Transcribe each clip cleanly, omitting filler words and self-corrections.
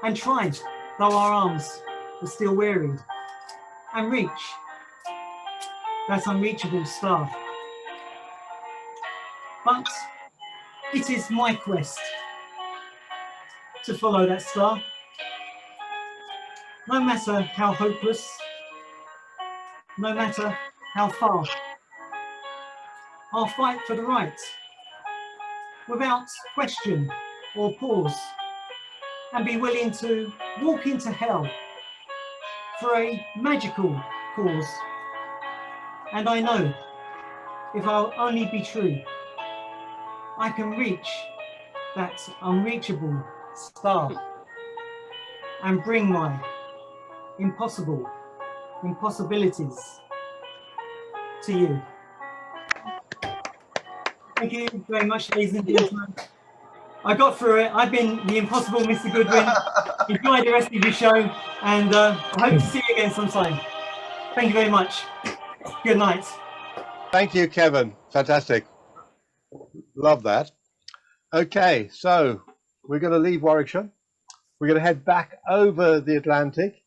and try, though our arms are still weary, and reach that unreachable star. But it is my quest to follow that star, no matter how hopeless, no matter how far. I'll fight for the right, without question or pause, and be willing to walk into hell for a magical cause. And I know, if I'll only be true, I can reach that unreachable star and bring my impossibilities to you. Thank you very much, ladies and gentlemen. I got through it. I've been the impossible Mr. Goodwin. Enjoy the rest of your show, and I hope to see you again sometime. Thank you very much. Good night. Thank you, Kevin. Fantastic. Love that. Okay, so we're going to leave Warwickshire. We're going to head back over the Atlantic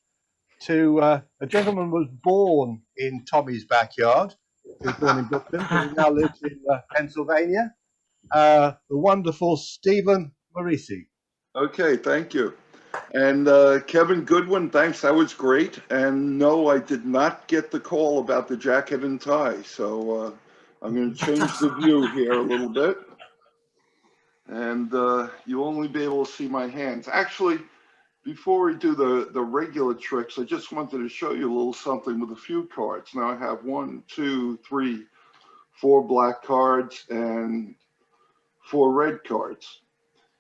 to a gentleman who was born in Tommy's backyard. He was born in Brooklyn, but he now lives in Pennsylvania. The wonderful Stephen Morisi. Okay, thank you. And Kevin Goodwin, thanks. That was great. And no, I did not get the call about the jacket and tie. So I'm going to change the view here a little bit. And you'll only be able to see my hands. Actually, before we do the regular tricks, I just wanted to show you a little something with a few cards. Now I have 1, 2, 3, 4 black cards and 4 red cards.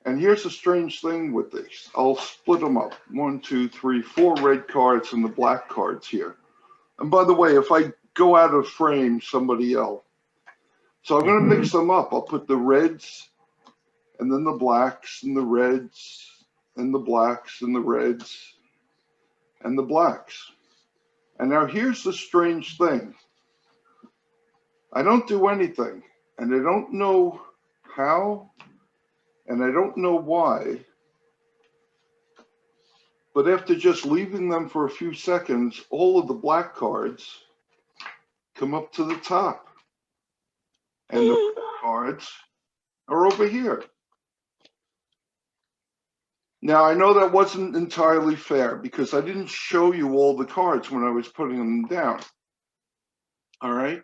And here's a strange thing with these. I'll split them up. 1, 2, 3, 4 red cards and the black cards here. And by the way, if I go out of frame, somebody else. So I'm going to mix them up. I'll put the reds and then the blacks and the reds and the blacks and the reds and the blacks. And now here's the strange thing. I don't do anything, and I don't know how, and I don't know why, but after just leaving them for a few seconds, all of the black cards come up to the top, and the red cards are over here. Now, I know that wasn't entirely fair because I didn't show you all the cards when I was putting them down. All right,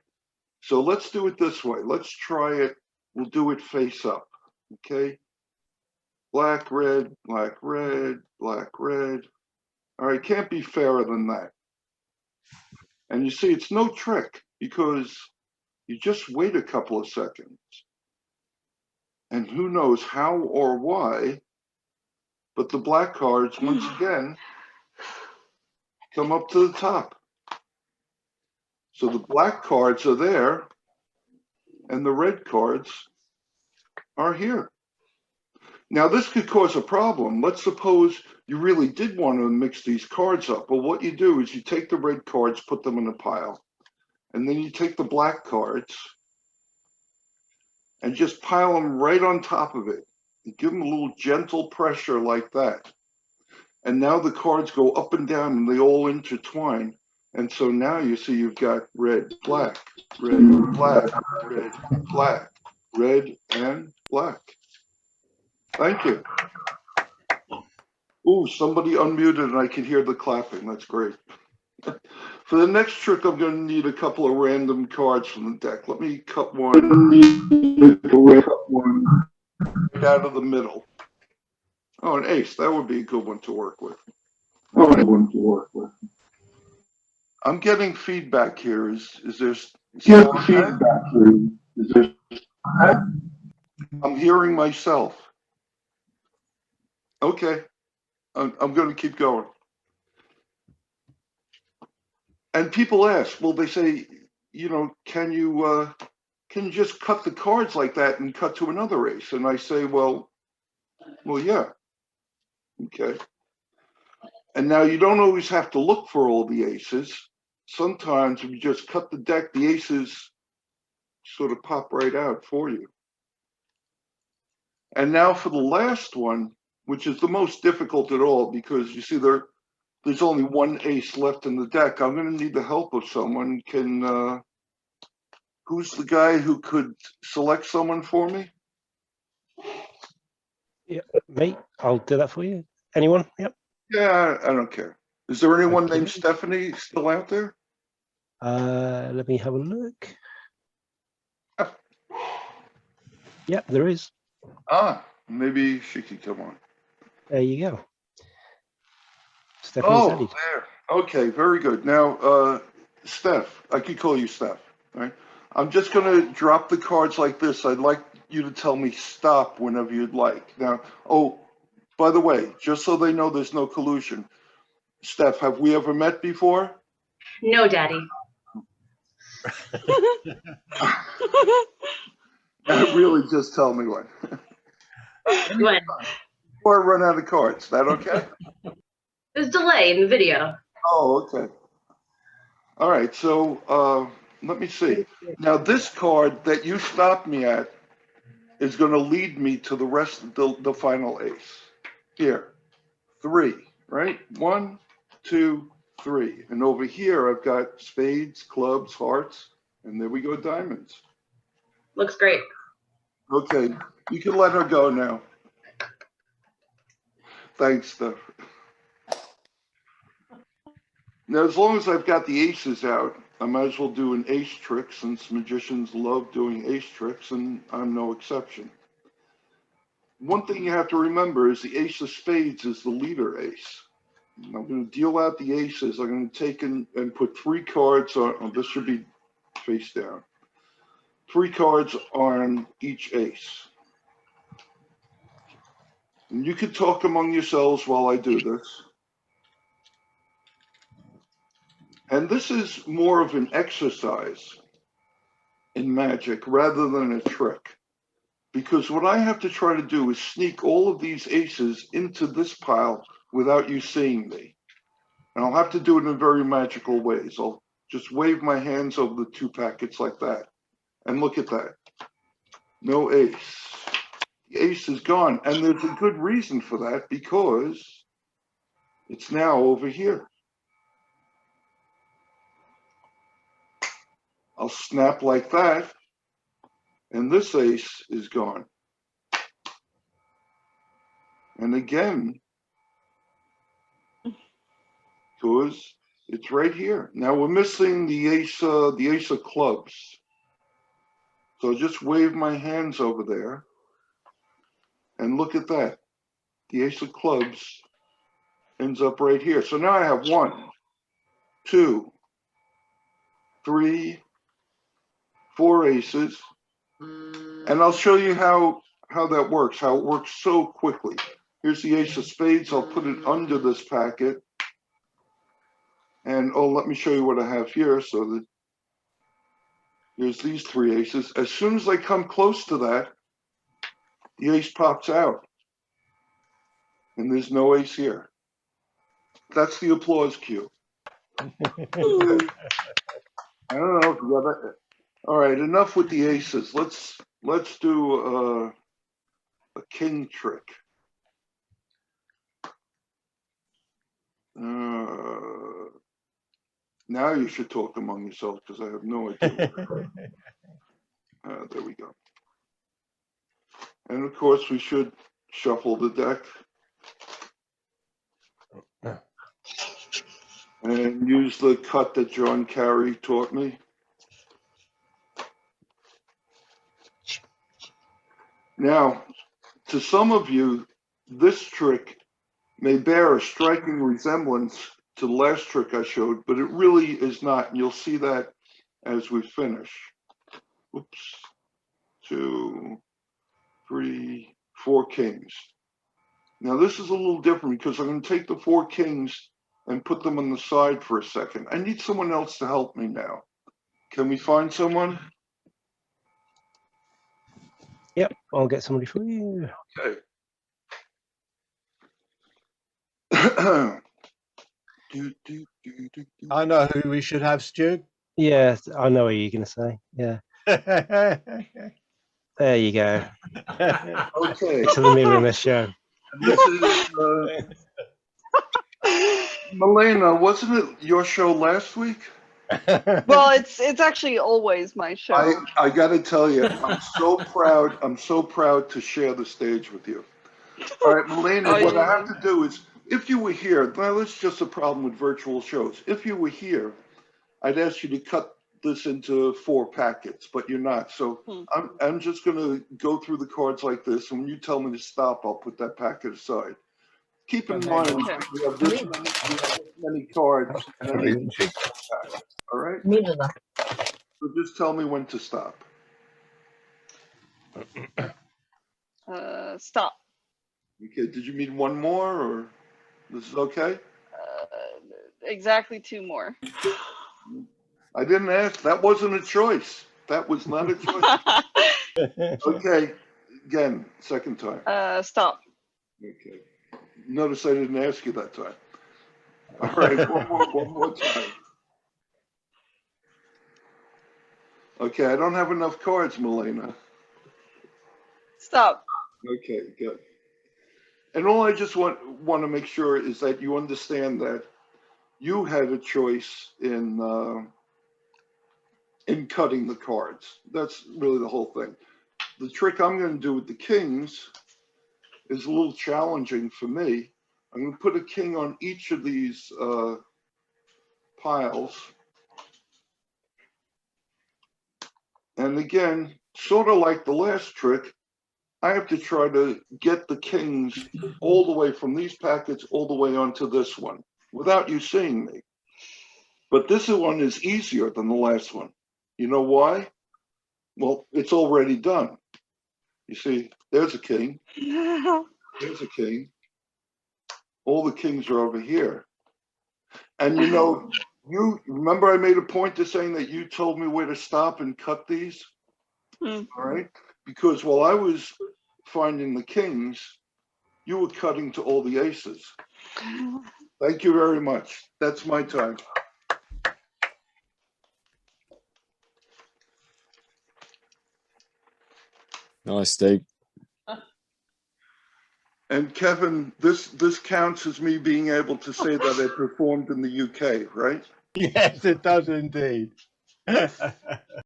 so let's do it this way. Let's try it. We'll do it face up, okay? Black, red, black, red, black, red. All right, can't be fairer than that. And you see, it's no trick because you just wait a couple of seconds. And who knows how or why, but the black cards, once again, come up to the top. So the black cards are there, and the red cards are here. Now, this could cause a problem. Let's suppose you really did want to mix these cards up. Well, what you do is you take the red cards, put them in a pile, and then you take the black cards and just pile them right on top of it. You give them a little gentle pressure like that. And now the cards go up and down and they all intertwine. And so now you see you've got red, black, red, black, red, black, red, and black. Thank you. Ooh, somebody unmuted and I can hear the clapping. That's great. For the next trick, I'm going to need a couple of random cards from the deck. Let me cut one right out of the middle. Oh, an ace. That would be a good one to work with. I'm getting feedback here. Is there feedback here? I'm hearing myself. Okay. I'm going to keep going. And people ask, well, they say, you know, can you just cut the cards like that and cut to another ace? And I say, well, yeah. Okay. And now you don't always have to look for all the aces. Sometimes if you just cut the deck, the aces sort of pop right out for you. And now for the last one, which is the most difficult at all because you see there's only one ace left in the deck. I'm going to need the help of someone. Who's the guy who could select someone for me? Yeah, me. I'll do that for you. Anyone? Yep. Yeah, I don't care. Is there anyone Okay. named Stephanie still out there? Let me have a look. Yep, there is. Maybe she could come on. There you go. Stephanie's added. There. Okay, very good. Now, Steph, I could call you Steph, right? I'm just going to drop the cards like this. I'd like you to tell me stop whenever you'd like. Now, by the way, just so they know there's no collusion, Steph, have we ever met before? No, Daddy. Really, just tell me when. When? Before I run out of cards. That okay? There's delay in the video. Oh, okay. All right, so let me see. Now, this card that you stopped me at is going to lead me to the rest of the final ace. Here, 3, right? 1, 2, 3. And over here, I've got spades, clubs, hearts, and there we go, diamonds. Looks great. Okay, you can let her go now. Thanks, Steph. Now, as long as I've got the aces out, I might as well do an ace trick since magicians love doing ace tricks, and I'm no exception. One thing you have to remember is the ace of spades is the leader ace. I'm going to deal out the aces. I'm going to take and put 3 cards on, this should be face down. 3 cards on each ace. And you can talk among yourselves while I do this. And this is more of an exercise in magic rather than a trick. Because what I have to try to do is sneak all of these aces into this pile without you seeing me. And I'll have to do it in very magical ways. I'll just wave my hands over the 2 packets like that. And look at that. No ace. The ace is gone. And there's a good reason for that because it's now over here. I'll snap like that, and this ace is gone. And again, because it's right here. Now we're missing the ace of clubs. So just wave my hands over there, and look at that. The ace of clubs ends up right here. So now I have 1, 2, 3, 4 aces, and I'll show you how that works, how it works so quickly. Here's the ace of spades. I'll put it under this packet. And let me show you what I have here. So that here's these 3 aces. As soon as I come close to that, the ace pops out. And there's no ace here. That's the applause cue. Okay. I don't know if you got that. All right, enough with the aces. Let's do a king trick. Now you should talk among yourselves because I have no idea. There we go. And of course, we should shuffle the deck and use the cut that John Carey taught me. Now, to some of you, this trick may bear a striking resemblance to the last trick I showed, but it really is not. And you'll see that as we finish. Oops. 2, 3, 4 kings. Now, this is a little different because I'm going to take the 4 kings and put them on the side for a second. I need someone else to help me now. Can we find someone? Yep, I'll get somebody for you. Okay. I know who we should have, Stu. Yeah, I know what you're going to say. Yeah, there you go. Okay. To the middle of the show. This is Milena. Wasn't it your show last week? Well, it's actually always my show. I got to tell you, I'm so proud. I'm so proud to share the stage with you. All right, Milena, Oh, what I yeah. have to do is, if you were here, now that's just a problem with virtual shows. If you were here, I'd ask you to cut this into 4 packets, but you're not. So I'm just going to go through the cards like this, and when you tell me to stop, I'll put that packet aside. Keep in mind, Okay. we have this many cards, and then all right? So just tell me when to stop. Stop. Okay, did you need one more, or this is okay? Exactly 2 more. I didn't ask. That wasn't a choice. That was not a choice. Okay, again, second time. Stop. Okay. Notice I didn't ask you that time. All right, one more time. Okay, I don't have enough cards, Milena. Stop. Okay, good. And all I just want to make sure is that you understand that you had a choice in cutting the cards. That's really the whole thing. The trick I'm going to do with the kings is a little challenging for me. I'm going to put a king on each of these piles. And again, sort of like the last trick, I have to try to get the kings all the way from these packets all the way onto this one without you seeing me. But this one is easier than the last one. You know why? Well, it's already done. You see, there's a king. There's a king. All the kings are over here. And you know, you remember I made a point to saying that you told me where to stop and cut these? All right? Because while I was finding the kings, you were cutting to all the aces. Thank you very much. That's my time. Nice, Steve. And Kevin, this counts as me being able to say that I performed in the UK, right? Yes, it does indeed.